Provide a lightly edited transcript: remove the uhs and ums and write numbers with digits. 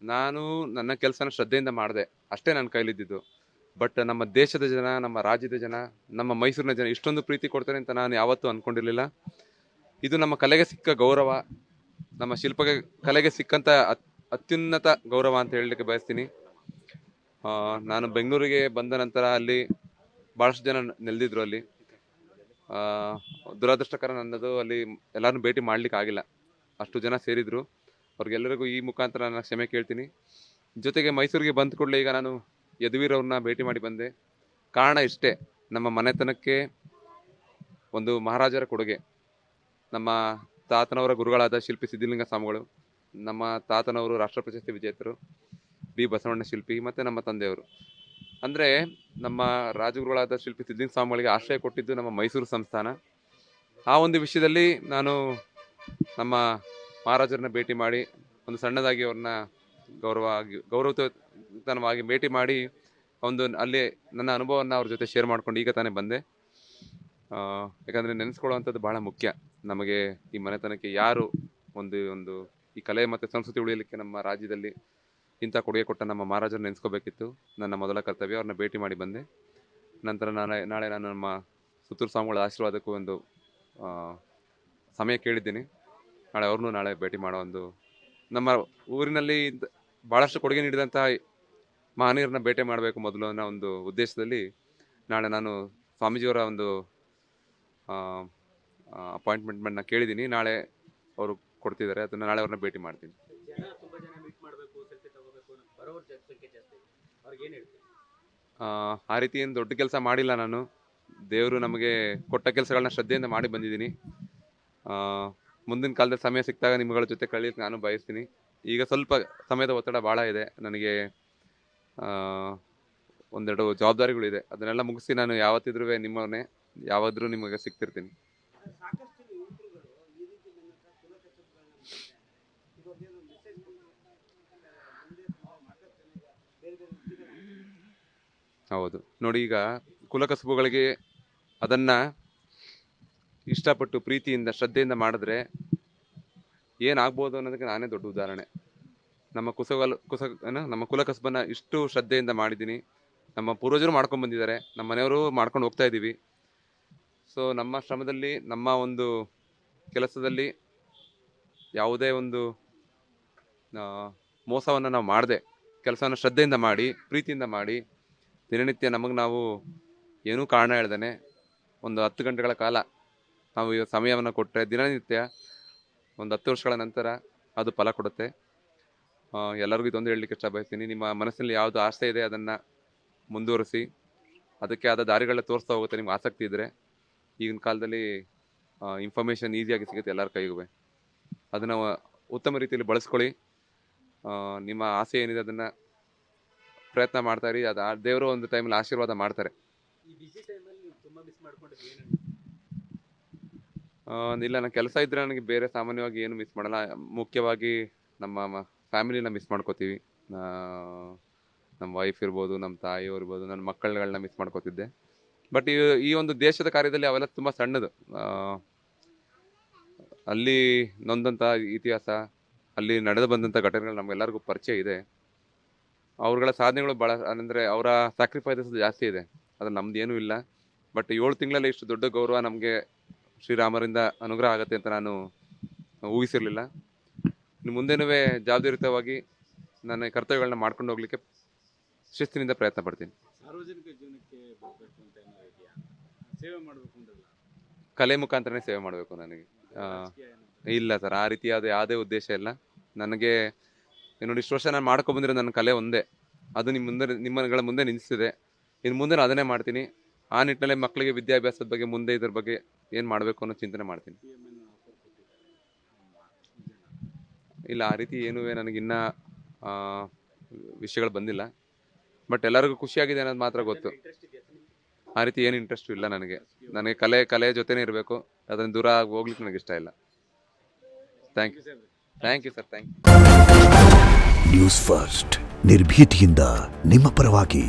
ನಾನು ನನ್ನ ಕೆಲಸನ ಶ್ರದ್ಧೆಯಿಂದ ಮಾಡಿದೆ, ಅಷ್ಟೇ ನನ್ನ ಕೈಲಿದ್ದಿದ್ದು. ಬಟ್ ನಮ್ಮ ದೇಶದ ಜನ, ನಮ್ಮ ರಾಜ್ಯದ ಜನ, ನಮ್ಮ ಮೈಸೂರಿನ ಜನ ಇಷ್ಟೊಂದು ಪ್ರೀತಿ ಕೊಡ್ತಾರೆ ಅಂತ ನಾನು ಯಾವತ್ತೂ ಅಂದ್ಕೊಂಡಿರಲಿಲ್ಲ. ಇದು ನಮ್ಮ ಕಲೆಗೆ ಸಿಕ್ಕ ಗೌರವ, ನಮ್ಮ ಕಲೆಗೆ ಸಿಕ್ಕಂಥ ಅತ್ಯುನ್ನತ ಗೌರವ ಅಂತ ಹೇಳಲಿಕ್ಕೆ ಬಯಸ್ತೀನಿ. ನಾನು ಬೆಂಗಳೂರಿಗೆ ಬಂದ ನಂತರ ಅಲ್ಲಿ ಭಾಳಷ್ಟು ಜನ ನೆಲೆದಿದ್ರು. ಅಲ್ಲಿ ದುರದೃಷ್ಟಕರ ನನ್ನದು ಅಲ್ಲಿ ಎಲ್ಲರನ್ನೂ ಭೇಟಿ ಮಾಡ್ಲಿಕ್ಕೆ ಆಗಿಲ್ಲ. ಅಷ್ಟು ಜನ ಸೇರಿದ್ರು. ಅವ್ರಿಗೆಲ್ಲರಿಗೂ ಈ ಮುಖಾಂತರ ನಾನು ಕ್ಷಮೆ ಕೇಳ್ತೀನಿ. ಜೊತೆಗೆ ಮೈಸೂರಿಗೆ ಬಂದ ಕೂಡಲೇ ಈಗ ನಾನು ಯದುವೀರವ್ರನ್ನ ಭೇಟಿ ಮಾಡಿ ಬಂದೆ. ಕಾರಣ ಇಷ್ಟೇ, ನಮ್ಮ ಮನೆತನಕ್ಕೆ ಒಂದು ಮಹಾರಾಜರ ಕೊಡುಗೆ. ನಮ್ಮ ತಾತನವರ ಗುರುಗಳಾದ ಶಿಲ್ಪಿ ಸಿದ್ಧಲಿಂಗ ಸ್ವಾಮಿಗಳು, ನಮ್ಮ ತಾತನವರು ರಾಷ್ಟ್ರ ಪ್ರಶಸ್ತಿ ವಿಜೇತರು ಬಿ ಬಸವಣ್ಣ ಶಿಲ್ಪಿ, ಮತ್ತು ನಮ್ಮ ತಂದೆಯವರು. ಅಂದರೆ ನಮ್ಮ ರಾಜಗುರುಗಳಾದ ಶಿಲ್ಪಿ ಸಿದ್ಧಲಿಂಗ ಸ್ವಾಮಿಗಳಿಗೆ ಆಶ್ರಯ ಕೊಟ್ಟಿದ್ದು ನಮ್ಮ ಮೈಸೂರು ಸಂಸ್ಥಾನ. ಆ ಒಂದು ವಿಷಯದಲ್ಲಿ ನಾನು ನಮ್ಮ ಮಹಾರಾಜರನ್ನ ಭೇಟಿ ಮಾಡಿ ಒಂದು ಸಣ್ಣದಾಗಿ ಅವ್ರನ್ನ ಗೌರವತನವಾಗಿ ಭೇಟಿ ಮಾಡಿ ಒಂದು ಅಲ್ಲಿ ನನ್ನ ಅನುಭವವನ್ನು ಅವ್ರ ಜೊತೆ ಶೇರ್ ಮಾಡ್ಕೊಂಡು ಈಗ ತಾನೇ ಬಂದೆ. ಯಾಕಂದರೆ ನೆನೆಸ್ಕೊಳ್ಳುವಂಥದ್ದು ಭಾಳ ಮುಖ್ಯ. ನಮಗೆ ಈ ಮನೆತನಕ್ಕೆ ಯಾರು ಒಂದು ಈ ಕಲೆ ಮತ್ತು ಸಂಸ್ಕೃತಿ ಉಳಿಯಲಿಕ್ಕೆ ನಮ್ಮ ರಾಜ್ಯದಲ್ಲಿ ಇಂಥ ಕೊಡುಗೆ ಕೊಟ್ಟ ನಮ್ಮ ಮಹಾರಾಜರನ್ನ ನೆನೆಸ್ಕೋಬೇಕಿತ್ತು. ನನ್ನ ಮೊದಲ ಕರ್ತವ್ಯ. ಅವ್ರನ್ನ ಭೇಟಿ ಮಾಡಿ ಬಂದೆ. ನಂತರ ನಾಳೆ ನಾನು ನಮ್ಮ ಸುತ್ತೂರು ಸ್ವಾಮಿಗಳ ಆಶೀರ್ವಾದಕ್ಕೂ ಒಂದು ಸಮಯ ಕೇಳಿದ್ದೀನಿ. ನಾಳೆ ಭೇಟಿ ಮಾಡೋ ಒಂದು ನಮ್ಮ ಊರಿನಲ್ಲಿ ಭಾಳಷ್ಟು ಕೊಡುಗೆ ನೀಡಿದಂಥ ಮಹನೀಯರನ್ನ ಭೇಟಿ ಮಾಡಬೇಕು ಮೊದಲು ಅನ್ನೋ ಒಂದು ಉದ್ದೇಶದಲ್ಲಿ ನಾಳೆ ನಾನು ಸ್ವಾಮೀಜಿಯವರ ಒಂದು ಅಪಾಯಿಂಟ್ಮೆಂಟ್ನ ಕೇಳಿದ್ದೀನಿ. ನಾಳೆ ಅವರು ಕೊಡ್ತಿದ್ದಾರೆ, ಅದನ್ನು ನಾಳೆ ಅವ್ರನ್ನ ಭೇಟಿ ಮಾಡ್ತೀನಿ. ಆ ರೀತಿ ಏನು ದೊಡ್ಡ ಕೆಲಸ ಮಾಡಿಲ್ಲ ನಾನು. ದೇವರು ನಮಗೆ ಕೊಟ್ಟ ಕೆಲಸಗಳನ್ನ ಶ್ರದ್ಧೆಯಿಂದ ಮಾಡಿ ಬಂದಿದ್ದೀನಿ. ಮುಂದಿನ ಕಾಲದಲ್ಲಿ ಸಮಯ ಸಿಕ್ಕಿದಾಗ ನಿಮ್ಮಗಳ ಜೊತೆ ಕಳೆಯಲಿಕ್ಕೆ ನಾನು ಬಯಸ್ತೀನಿ. ಈಗ ಸ್ವಲ್ಪ ಸಮಯದ ಒತ್ತಡ ಭಾಳ ಇದೆ ನನಗೆ. ಒಂದೆರಡು ಜವಾಬ್ದಾರಿಗಳಿದೆ, ಅದನ್ನೆಲ್ಲ ಮುಗಿಸಿ ನಾನು ಯಾವತ್ತಿದ್ರೂ ನಿಮ್ಮವನ್ನೇ, ಯಾವಾದರೂ ನಿಮಗೆ ಸಿಗ್ತಿರ್ತೀನಿ. ಹೌದು ನೋಡಿ, ಈಗ ಕುಲಕಸುಬುಗಳಿಗೆ ಅದನ್ನು ಇಷ್ಟಪಟ್ಟು ಪ್ರೀತಿಯಿಂದ ಶ್ರದ್ಧೆಯಿಂದ ಮಾಡಿದ್ರೆ ಏನಾಗ್ಬೋದು ಅನ್ನೋದಕ್ಕೆ ನಾನೇ ದೊಡ್ಡ ಉದಾಹರಣೆ. ನಮ್ಮ ಕುಲಕಸಬನ್ನು ಇಷ್ಟು ಶ್ರದ್ಧೆಯಿಂದ ಮಾಡಿದ್ದೀನಿ. ನಮ್ಮ ಪೂರ್ವಜರು ಮಾಡ್ಕೊಂಡು ಬಂದಿದ್ದಾರೆ, ನಮ್ಮ ಮನೆಯವರು ಮಾಡ್ಕೊಂಡು ಹೋಗ್ತಾ ಇದ್ದೀವಿ. ಸೊ ನಮ್ಮ ಶ್ರಮದಲ್ಲಿ, ನಮ್ಮ ಒಂದು ಕೆಲಸದಲ್ಲಿ ಯಾವುದೇ ಒಂದು ಮೋಸವನ್ನು ನಾವು ಮಾಡದೆ ಕೆಲಸವನ್ನು ಶ್ರದ್ಧೆಯಿಂದ ಮಾಡಿ ಪ್ರೀತಿಯಿಂದ ಮಾಡಿ ದಿನನಿತ್ಯ ನಮಗೆ ನಾವು ಏನೂ ಕಾರಣ ಹೇಳ್ದೇನೆ ಒಂದು 10 ಗಂಟೆಗಳ ಕಾಲ ನಾವು ಈ ಸಮಯವನ್ನು ಕೊಟ್ಟರೆ ದಿನನಿತ್ಯ ಒಂದು 10 ವರ್ಷಗಳ ನಂತರ ಅದು ಫಲ ಕೊಡುತ್ತೆ. ಎಲ್ಲರಿಗೂ ಇದೊಂದು ಹೇಳಲಿಕ್ಕೆ ಇಷ್ಟ ಬಯಸ್ತೀನಿ. ನಿಮ್ಮ ಮನಸ್ಸಿನಲ್ಲಿ ಯಾವುದು ಆಸೆ ಇದೆ ಅದನ್ನು ಮುಂದುವರಿಸಿ, ಅದಕ್ಕೆ ಆದ ದಾರಿಗಳನ್ನ ತೋರಿಸ್ತಾ ಹೋಗುತ್ತೆ. ನಿಮ್ಗೆ ಆಸಕ್ತಿ ಇದ್ದರೆ ಈಗಿನ ಕಾಲದಲ್ಲಿ ಇನ್ಫಾರ್ಮೇಷನ್ ಈಸಿಯಾಗಿ ಸಿಗುತ್ತೆ ಎಲ್ಲರ ಕೈಗೂ. ಅದನ್ನು ಉತ್ತಮ ರೀತಿಯಲ್ಲಿ ಬಳಸ್ಕೊಳ್ಳಿ. ನಿಮ್ಮ ಆಸೆ ಏನಿದೆ ಅದನ್ನು ಪ್ರಯತ್ನ ಮಾಡ್ತಾ ಇರಿ. ಅದು ದೇವರು ಒಂದು ಟೈಮಲ್ಲಿ ಆಶೀರ್ವಾದ ಮಾಡ್ತಾರೆ. ಇಲ್ಲ, ನನ್ನ ಕೆಲಸ ಇದ್ದರೆ ನನಗೆ ಬೇರೆ ಸಾಮಾನ್ಯವಾಗಿ ಏನು ಮಿಸ್ ಮಾಡಲ್ಲ. ಮುಖ್ಯವಾಗಿ ನಮ್ಮ ಫ್ಯಾಮಿಲಿನ ಮಿಸ್ ಮಾಡ್ಕೋತೀವಿ. ನಮ್ಮ ವೈಫ್ ಇರ್ಬೋದು, ನಮ್ಮ ತಾಯಿಯವ್ರು ಇರ್ಬೋದು, ನನ್ನ ಮಕ್ಕಳುಗಳನ್ನ ಮಿಸ್ ಮಾಡ್ಕೋತಿದ್ದೆ. ಬಟ್ ಈ ಒಂದು ದೇಶದ ಕಾರ್ಯದಲ್ಲಿ ಅವೆಲ್ಲ ತುಂಬ ಸಣ್ಣದು. ಅಲ್ಲಿ ನೊಂದಂಥ ಇತಿಹಾಸ, ಅಲ್ಲಿ ನಡೆದು ಬಂದಂಥ ಘಟನೆಗಳು ನಮಗೆಲ್ಲರಿಗೂ ಪರಿಚಯ ಇದೆ. ಅವ್ರಗಳ ಸಾಧನೆಗಳು ಭಾಳ, ಅಂದರೆ ಅವರ ಸ್ಯಾಕ್ರಿಫೈಸಸ್ ಜಾಸ್ತಿ ಇದೆ, ಅದ್ರಲ್ಲಿ ನಮ್ದು ಏನೂ ಇಲ್ಲ. ಬಟ್ 7 ತಿಂಗಳಲ್ಲಿ ಇಷ್ಟು ದೊಡ್ಡ ಗೌರವ ನಮಗೆ ಶ್ರೀರಾಮರಿಂದ ಅನುಗ್ರಹ ಆಗುತ್ತೆ ಅಂತ ನಾನು ಊಹಿಸಿರಲಿಲ್ಲ. ಇನ್ನು ಮುಂದೇನೂ ಜವಾಬ್ದಾರಿಯುತವಾಗಿ ನನ್ನ ಕರ್ತವ್ಯಗಳನ್ನ ಮಾಡ್ಕೊಂಡು ಹೋಗ್ಲಿಕ್ಕೆ ಶಿಸ್ತಿನಿಂದ ಪ್ರಯತ್ನ ಪಡ್ತೀನಿ. ಸಾರ್ವಜನಿಕ ಜೀವನಕ್ಕೆ ಬರಬೇಕು ಅಂತ ಏನೋ ಇದೆಯಾ? ಸೇವೆ ಮಾಡಬೇಕು ಅಂದ್ರಲ್ಲ, ಕಲೆ ಮುಖಾಂತರನೇ ಸೇವೆ ಮಾಡಬೇಕು ನನಗೆ. ಇಲ್ಲ ಸರ್, ಆ ರೀತಿ ಯಾವುದೇ ಉದ್ದೇಶ ಇಲ್ಲ ನನಗೆ. ನೋಡಿ, ಇಷ್ಟು ವರ್ಷ ನಾನು ಮಾಡ್ಕೊಬಂದಿರೋ ನನ್ನ ಕಲೆ ಒಂದೇ, ಅದು ನಿಮ್ಮಗಳ ಮುಂದೆ ನಿಲ್ಲಿಸಿದೆ. ಇನ್ನು ಮುಂದೆ ನಾನು ಅದನ್ನೇ ಮಾಡ್ತೀನಿ. ಆ ನಿಟ್ಟಿನಲ್ಲಿ ಮಕ್ಕಳಿಗೆ ವಿದ್ಯಾಭ್ಯಾಸದ ಬಗ್ಗೆ, ಮುಂದೆ ಇದ್ರ ಬಗ್ಗೆ ಏನು ಮಾಡಬೇಕು ಅನ್ನೋ ಚಿಂತನೆ ಮಾಡ್ತೀನಿ. ಇಲ್ಲ, ಆ ರೀತಿ ಏನೂ ನನಗಿನ್ನ ವಿಷಯಗಳು ಬಂದಿಲ್ಲ. ಬಟ್ ಎಲ್ಲರಿಗೂ ಖುಷಿಯಾಗಿದೆ ಅನ್ನೋದು ಮಾತ್ರ ಗೊತ್ತು. ಆ ರೀತಿ ಏನು ಇಂಟ್ರೆಸ್ಟು ಇಲ್ಲ ನನಗೆ. ಕಲೆ ಜೊತೆನೇ ಇರಬೇಕು, ಅದನ್ನು ದೂರ ಹೋಗ್ಲಿಕ್ಕೆ ನನಗೆ ಇಷ್ಟ ಇಲ್ಲ. Thank you sir. Thank you. News first, ನಿರ್ಭೀತಿಯಿಂದ ನಿಮ್ಮ ಪರವಾಗಿ.